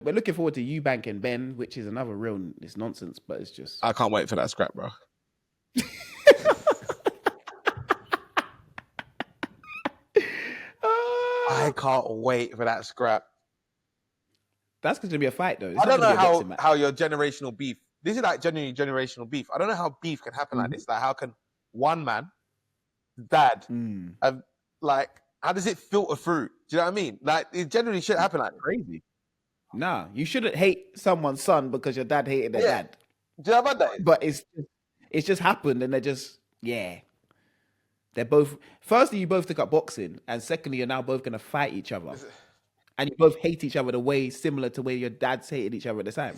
we're looking forward to Eubank and Ben, which is another real. It's nonsense, but it's just. I can't wait for that scrap, bro. I can't wait for that scrap. That's going to be a fight, though. I don't know how your generational beef. This is like genuinely generational beef. I don't know how beef can happen like this. Like, how can one man, dad, like, how does it filter through? Do you know what I mean? Like, it generally shouldn't happen like that. Crazy. Nah, you shouldn't hate someone's son because your dad hated their dad. Do you know about that? But it's just happened, and they're just They're both. Firstly, you both took up boxing, and secondly, you're now both going to fight each other, and you both hate each other the way similar to where your dads hated each other at the time.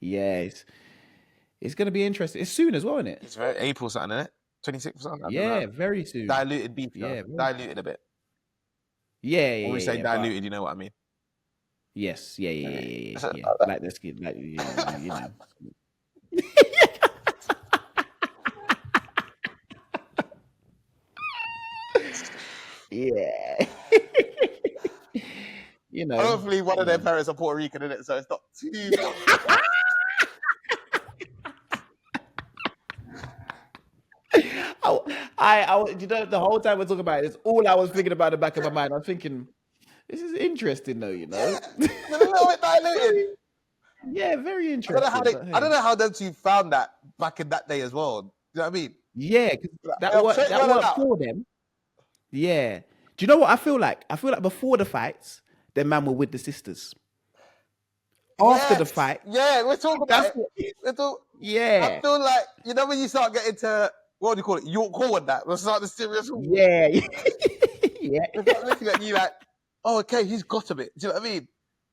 Yes, it's going to be interesting. It's soon as well, isn't it? It's very April something, isn't it? 26th or something. Yeah, very soon. Diluted beef. Yeah, diluted a bit. Yeah. When we say diluted, you know what I mean. Yes. Yeah. Like this kid, like you know. Yeah. You know. Hopefully one of their parents are Puerto Rican, innit? So it's not too you know, the whole time we're talking about it, all I was thinking about in the back of my mind. I was thinking, this is interesting though, you know. It's a little bit diluted. Yeah, very interesting. I don't know how them two found that back in that day as well. Do you know what I mean? Yeah, because that worked for them. Yeah. Do you know what I feel like? I feel like before the fights, their man were with the sisters. After the fight, we're talking about it. I feel like, you know, when you start getting to, what do you call it? York Hall and that. We'll start the serious. Yeah. They're looking at you like, oh, okay, he's got a bit. Do you know what I mean?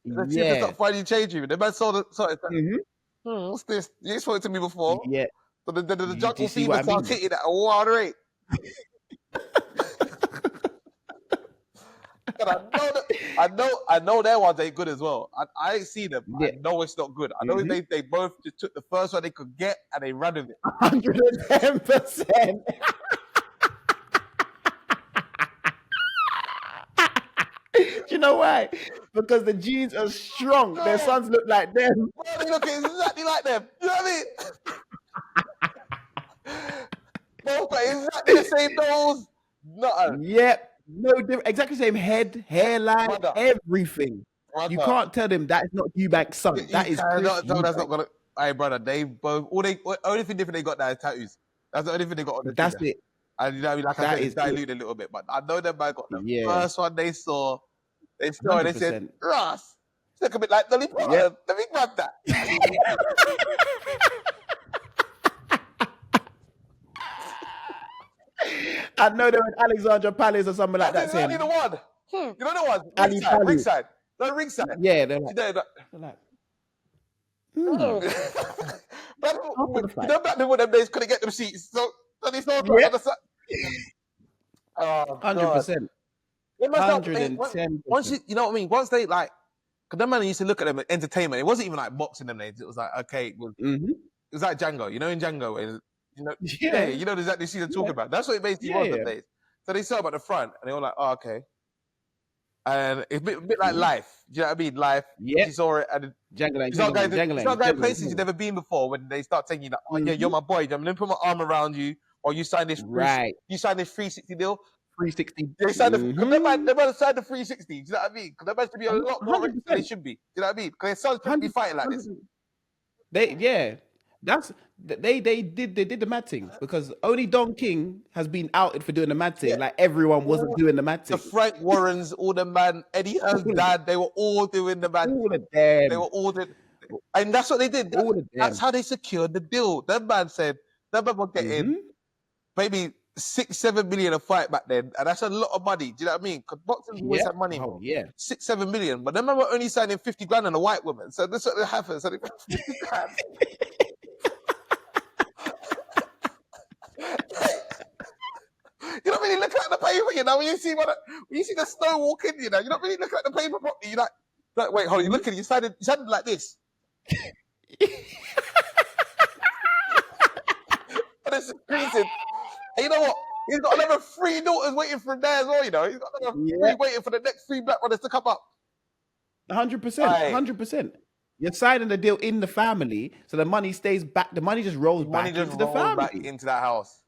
Let's see if they start finding change you. The man saw it. What's this? You ain't spoken to me before. Yeah. So the jungle fever starts hitting at a wild rate. And I know their ones ain't good as well. I ain't seen them. I know it's not good. I know they both just took the first one they could get and they ran with it. 110%. Do you know why? Because the genes are strong. Their sons look like them. Bro, they look exactly like them. You know what I mean? Both got exactly the same nose. Nothing. Yep. No different. Exactly the same head, hairline, everything. You can't tell them that is not Eubank's son. That is Chris Eubank. That's not gonna. Hey, brother, they both. Only thing different they got now is tattoos. That's the only thing they got on the. That's it. And you know, like I said, it's diluted a little bit, but I know them man got the first one they saw. They saw and they said, "Ross, look a bit like Dolly Parton. Let me grab that." I know they're in Alexandra Palace or something like that. That's exactly the one. You know the one? Ringside. No, Ringside. Yeah, they're like. You know, back then when them days couldn't get them seats, so they saw the other side. 100%. 110%. Once you know what I mean? Once they like, because them man used to look at them as entertainment. It wasn't even like boxing them days. It was like, okay, it was like Django. You know, in Django, you know, you know exactly what they're talking about. That's what it basically was them days. So they saw him at the front, and they were like, "Oh, okay." And it's a bit like life. Do you know what I mean? Life. Yeah. You saw it, and you start going places you've never been before. When they start telling you that, "Oh yeah, you're my boy. I'm gonna put my arm around you," or you sign this. You sign this 360 deal. 360. They signed they might signed the 360. Do you know what I mean? Because there must be a lot more than they should be. Do you know what I mean? Because their sons shouldn't be fighting like this. They did the mad thing because only Don King has been outed for doing the mad thing. Like everyone wasn't doing the mad thing. The Frank Warrens, all the man, Eddie Hearn's dad, they were all doing the mad. All of them. They were all doing, and that's what they did. That's how they secured the deal. That man said that man was getting maybe 6-7 million a fight back then, and that's a lot of money. Do you know what I mean? Because boxing always had money. 6-7 million, but then man were only signing 50 grand on a white woman. So that's what happened. So they got 50 grand. You're not really looking at the paper, you know. When you see the snow walking, you know, you're not really looking at the paper properly. You're like wait, hold on. You're looking. You sounded like this. And it's increasing. And you know what? He's got another 3 daughters waiting for him there as well. You know, he's got another 3 waiting for the next 3 black brothers to come up. 100%. 100%. You're signing the deal in the family, so the money stays back. The money just rolls back into the family. Back into that house.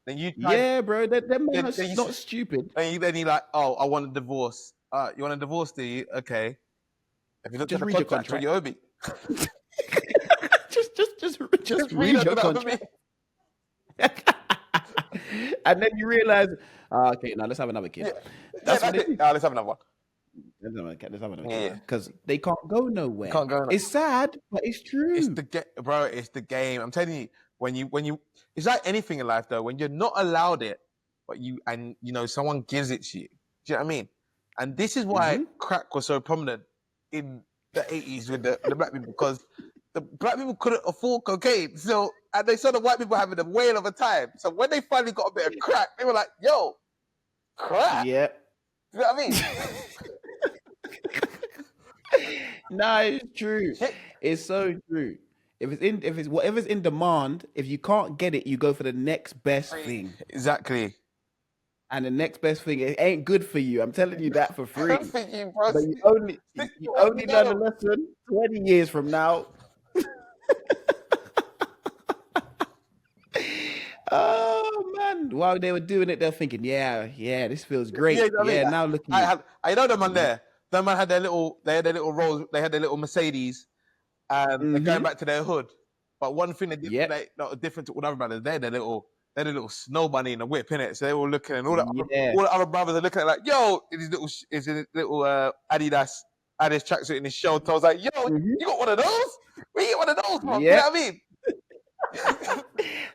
Then you yeah, bro. That man is then not stupid. And then you like, oh, I want a divorce. You want a divorce, do you? Okay. If you look Just at the read your contract, you owe me. just read your contract. And then you realize, okay, now let's have another kid. Yeah. That's what it is. Let's have another one. Let's have another kid. Because they can't go nowhere. Can't go nowhere. It's sad, but it's true. It's the game. I'm telling you, when you, it's like anything in life though. When you're not allowed it, but someone gives it to you. Do you know what I mean? And this is why crack was so prominent in the 80s with the black people, because the black people couldn't afford cocaine. So, and they saw the white people having a whale of a time. So when they finally got a bit of crack, they were like, yo, crack? Yeah. You know what I mean? No, it's true. It's so true. If it's whatever's in demand, if you can't get it, you go for the next best thing. Exactly. And the next best thing, it ain't good for you. I'm telling you that for free. Good for you, bro. But you only learn the lesson 20 years from now. Oh man! While they were doing it, they're thinking, "Yeah, this feels great." Yeah, now look at I know the man there. The man had their little Rolls, they had their little Mercedes, and they're going back to their hood. But one thing they did, not different to all the other brothers, they had their little snow bunny in the whip, innit? So they were looking, and all the other brothers are looking at like, yo, is his little Adidas tracksuit in his shoulder. I was like, yo, you got one of those? Where you get one of those from? You know what I mean?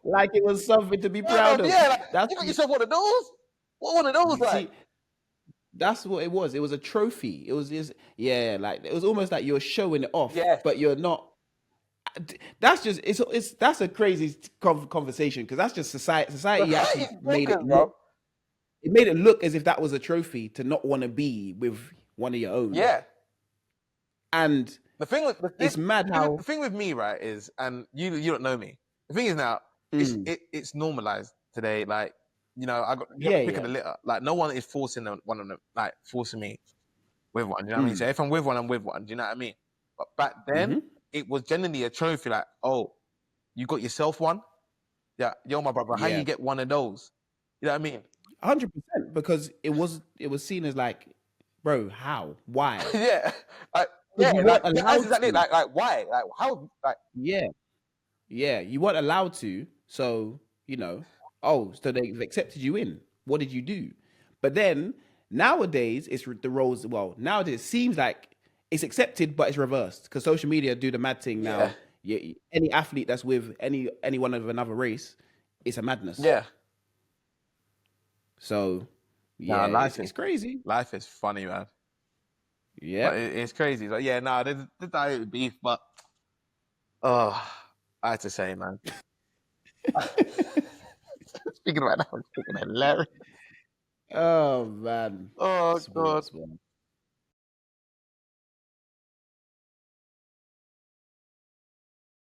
Like it was something to be proud of. Yeah, like, you got yourself one of those? What one of those like? See, that's what it was. It was a trophy. It was like it was almost like you're showing it off, but you're not. That's just that's a crazy conversation, because that's just society actually made it look. It made it look as if that was a trophy to not want to be with one of your own. Yeah. And it's mad how the thing with me, right, is, and you don't know me. The thing is now, it's normalized today. Like, I got pick of the litter. Like, no one is forcing one of them, like forcing me with one. You know what I mean? So if I'm with one, I'm with one. Do you know what I mean? But back then, it was generally a trophy. Like, oh, you got yourself one. Yeah, yo, my brother, how you get one of those? You know what I mean? 100%, because it was seen as like, bro, how, why? Like, why? Like, how? Like, you weren't allowed to. So so they've accepted you in. What did you do? But then nowadays it's the roles. Well, nowadays it seems like it's accepted, but it's reversed, because social media do the mad thing now. Any athlete that's with anyone of another race, it's a madness. Yeah. So it's crazy. Life is funny, man. Yeah, it's crazy. Like, there's diluted beef, but I had to say, man. Speaking about that, I'm speaking hilarious. Oh man. Oh God.